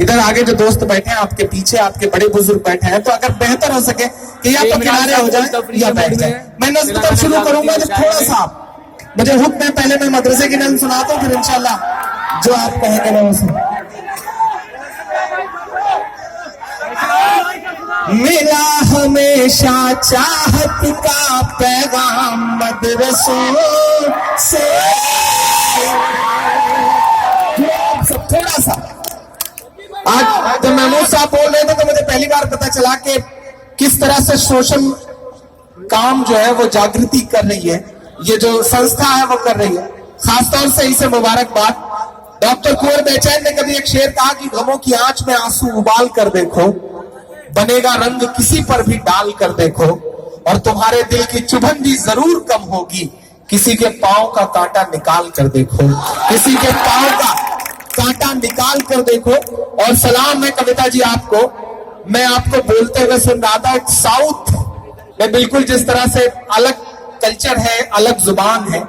इधर आगे जो दोस्त बैठे हैं, आपके पीछे आपके बड़े बुजुर्ग बैठे हैं, तो अगर बेहतर हो सके कि या तो किनारे हो जाए या बैठ जाए। मैं नज़्म तब शुरू करूंगा जब थोड़ा सा मुझे हुक्म है। पहले मैं मदरसे की नज़्म सुनाता हूँ, फिर इंशाल्लाह जो आप कहेंगे मैं उसे। मिला हमेशा चाहत का पैगाम मदरसों से। थोड़ा सा आज जब महमूद साहब बोल रहे थे तो मुझे पहली बार पता चला कि किस तरह से सोशल काम जो है वो जागृति कर रही है, ये जो संस्था है वो कर रही है। खासतौर से इसे मुबारकबाद। डॉक्टर कुंवर बेचैन ने कभी एक शेर कहा कि गमों की आंच में आंसू उबाल कर देखो, बनेगा रंग किसी पर भी डाल कर देखो, और तुम्हारे दिल की चुभन भी जरूर कम होगी, किसी के पांव का कांटा निकाल कर देखो, किसी के पांव का कांटा निकाल कर देखो। और सलाम है कविता जी आपको, मैं आपको बोलते हुए सुन रहा था। साउथ में बिल्कुल जिस तरह से अलग कल्चर है, अलग जुबान है,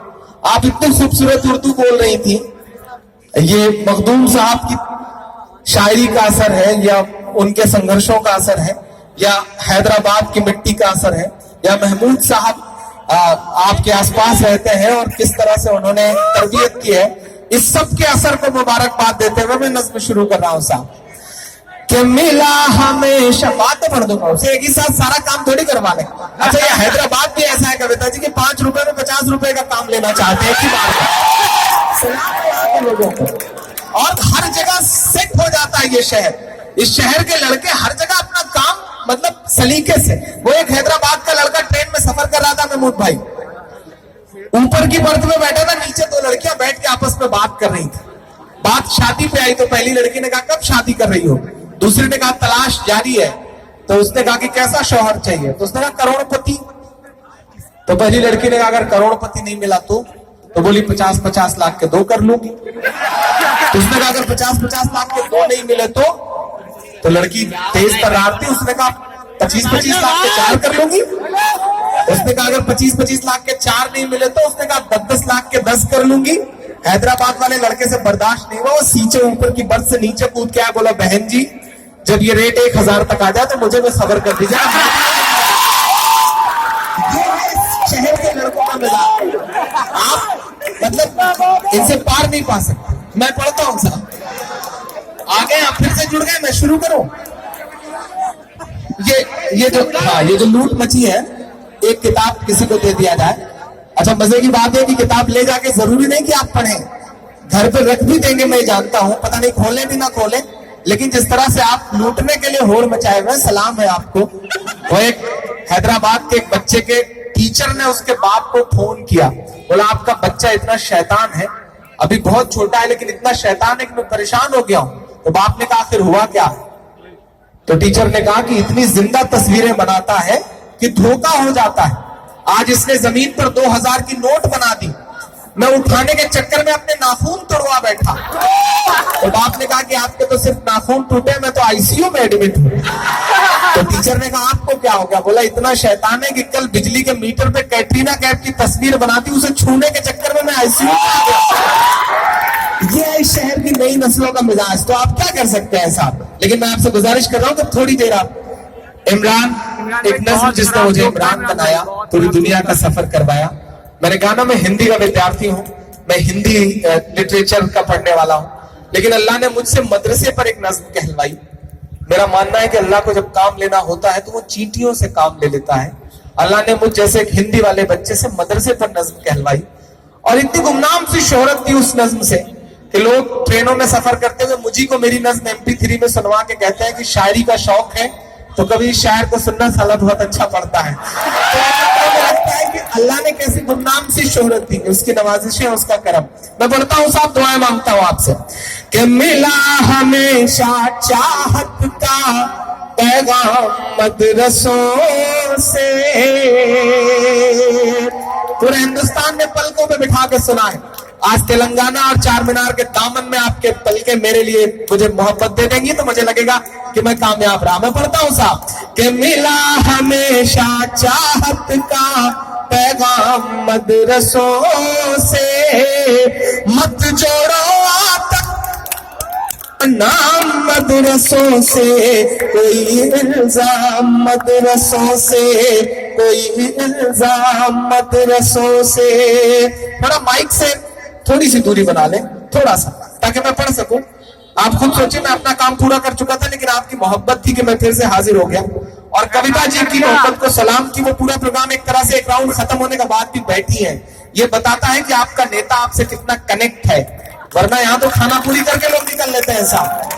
आप इतनी खूबसूरत उर्दू बोल रही थी। ये मखदूम साहब की शायरी का असर है, या उनके संघर्षों का असर है, या हैदराबाद की मिट्टी का असर है, या महमूद साहब आपके आसपास रहते हैं और किस तरह से उन्होंने तरबियत की है, इस सब के असर को मुबारकबाद देते हुए मैं नज़्म शुरू कर रहा हूं साहब। कि मिला हमेशा, बात तो पढ़ दूंगा उसे, एक ही साथ सारा काम थोड़ी करवा लें। अच्छा, ये हैदराबाद भी ऐसा है कविता जी कि 5 रुपए में 50 रुपए का काम लेना चाहते हैं की बात लोगों को, और हर जगह सेट हो जाता है ये शहर। इस शहर के लड़के हर जगह अपना काम मतलब सलीके से। वो एक हैदराबाद का लड़का ट्रेन में सफर कर रहा था, महमूद भाई, ऊपर की बर्थ में बैठा था, नीचे 2 लड़कियां बैठ के आपस में बात कर रही थी। बात शादी पे आई तो पहली लड़की ने कहा कब शादी कर रही हो, दूसरी ने कहा तलाश जारी है, तो उसने कहा कि कैसा शौहर चाहिए, तो उसने कहा करोड़पति। तो पहली लड़की ने कहा अगर करोड़पति नहीं मिला तो बोली 50-50 लाख के 2 कर लूंगी। तो उसने कहा अगर 50-50 लाख के 2 नहीं मिले तो लड़की तेज तर्रार थी, उसने कहा 25-25 लाख के 4 कर लूंगी। उसने कहा अगर 25-25 लाख के 4 नहीं मिले तो उसने कहा 10-10 लाख के 10 कर लूंगी। हैदराबाद वाले लड़के से बर्दाश्त नहीं हुआ, वो सींचे ऊपर की बर्थ से नीचे कूद के आया, बोला बहन जी जब ये रेट 1000 तक आ जाए तो मुझे भी खबर कर दीजिए। शहर के लड़कों का मिजाज आप मतलब इनसे पार नहीं पा सकते। मैं पढ़ता हूं साहब, आगे आप फिर से जुड़ गए, मैं शुरू करूं। ये जो लूट मची है, एक किताब किसी को दे दिया जाए। अच्छा, मजे की बात है कि किताब ले जाके जरूरी नहीं कि आप पढ़ें, घर पे रख भी देंगे, मैं जानता हूं, पता नहीं खोले भी ना खोले, लेकिन जिस तरह से आप लूटने के लिए होड़ मचाए हुए, सलाम है आपको। वो एक हैदराबाद के एक बच्चे के टीचर ने उसके बाप को फोन किया, बोला आपका बच्चा इतना शैतान है, अभी बहुत छोटा है लेकिन इतना शैतान है कि मैं परेशान हो गया हूं। तो बाप ने कहा आखिर हुआ क्या? तो टीचर ने कहा कि इतनी जिंदा तस्वीरें बनाता है कि धोखा हो जाता है। आज इसने जमीन पर 2000 की नोट बना दी, मैं उठाने के चक्कर में अपने नाखून तोड़वा बैठा। तो बाप ने कहा कि आपके तो सिर्फ नाखून टूटे, मैं तो आईसीयू में एडमिट हूं। तो टीचर ने कहा आपको क्या हो गया? बोला इतना शैतान है कि कल बिजली के मीटर पे कैटरीना कैफ की तस्वीर बनाती, उसे छूने के चक्कर में मैं आईसीयू में आ गया। ये है इस शहर की नई नस्लों का मिजाज। तो आप क्या कर सकते हैं साहब, लेकिन मैं आपसे गुजारिश कर रहा हूं कि थोड़ी देर आप इमरान, एक नस्ल जिसने मुझे इमरान बनाया, पूरी दुनिया का सफर करवाया। मैंने कहा ना मैं हिंदी का विद्यार्थी हूं, मैं हिंदी लिटरेचर का पढ़ने वाला हूं, लेकिन अल्लाह ने मुझसे मदरसे पर एक नज्म कहलवाई। मेरा मानना है कि अल्लाह को जब काम लेना होता है तो वो चींटियों से काम ले लेता है। अल्लाह ने मुझ जैसे एक हिंदी वाले बच्चे से मदरसे पर नज्म कहलवाई, और इतनी गुमनाम सी शोहरत थी उस नज्म से कि लोग ट्रेनों में सफर करते हुए मुझी को मेरी नज्म MP3 में सुनवा के कहते हैं कि शायरी का शौक है तो कभी शायर को सुनना साला बहुत अच्छा पड़ता है। तो लगता है कि अल्लाह ने कैसी गुमनाम सी शोहरत दी, उसकी नवाजिशें, उसका करम। मैं पढ़ता हूँ साहब, दुआएं मांगता हूँ आपसे कि मिला हमेशा चाहत का पैगाम मदरसों से। पूरे हिंदुस्तान ने पलकों पे बिठा के सुना है। आज तेलंगाना और चार मीनार के दामन में आपके पलके मेरे लिए मुझे मोहब्बत दे देंगी तो मुझे लगेगा कि मैं कामयाब रहा। मैं पढ़ता हूँ साहब कि मिला हमेशा चाहत का पैगाम मदरसों से, मत जोड़ो नाम मदरसों से कोई इल्जाम, मदरसों से कोई इल्जाम, मदरसों से। थोड़ा माइक से थोड़ी सी दूरी बना ले, थोड़ा सा, ताकि मैं पढ़ सकूं। आप खुद सोचिए, मैं अपना काम पूरा कर चुका था, लेकिन आपकी मोहब्बत थी कि मैं फिर से हाजिर हो गया। और कविता जी की मोहब्बत को सलाम की वो पूरा प्रोग्राम एक तरह से एक राउंड खत्म होने के बाद भी बैठी है। ये बताता है कि आपका नेता आपसे कितना कनेक्ट है, वरना यहां तो खाना पूरी करके लोग निकल लेते हैं साहब।